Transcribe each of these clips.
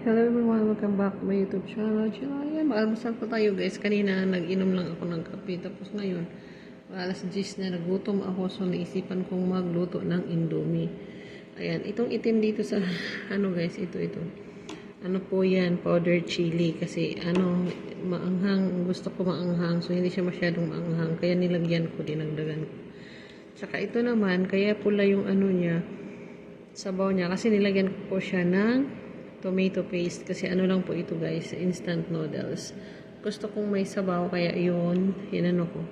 Hello everyone, welcome back to my YouTube channel. Ayan, maalmusal po tayo guys. Kanina nag-inom lang ako ng kape. Tapos ngayon, alas 10 na nagutom ako. So naisipan kong magluto ng Indomie. Ayan, itong itim dito sa, ano guys, ito. Ano po yan, powder chili. Kasi maanghang, gusto ko maanghang. So hindi siya masyadong maanghang. Kaya nilagyan ko, dinagdagan ko. Tsaka ito naman, kaya pula yung ano niya, sabaw niya. Kasi nilagyan ko po siya ng tomato paste kasi ano lang po ito guys, instant noodles. Gusto kong may sabaw kaya yun, hinano ko.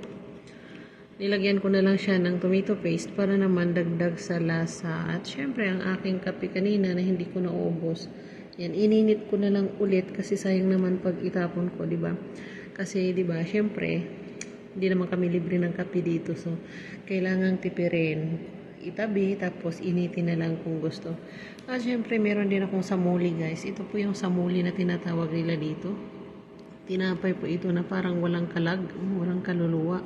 Nilagyan ko na lang siya ng tomato paste para naman dagdag sa lasa. At syempre ang aking kape kanina na hindi ko naubos. Yan, ininit ko na lang ulit kasi sayang naman pag itapon ko, di ba? Kasi di ba, syempre, hindi naman kami libre ng kape dito. So, kailangang tipirin. Itabi, tapos initin na lang kung gusto. At syempre, meron din akong samuli guys. Ito po yung samuli na tinatawag nila dito. Tinapay po ito na parang walang kalag, walang kaluluwa.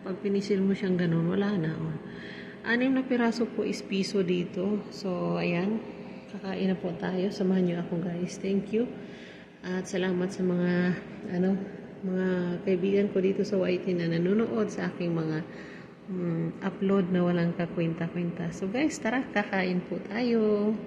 Pag pinisil mo siyang ganun, wala na. 6 na piraso po is piso dito. So, ayan. Kakain na po tayo. Samahan niyo ako guys. Thank you. At salamat sa mga, mga kaibigan ko dito sa YT na nanonood sa aking mga upload na walang kakwenta-kwenta. So guys, tara, kakain po tayo.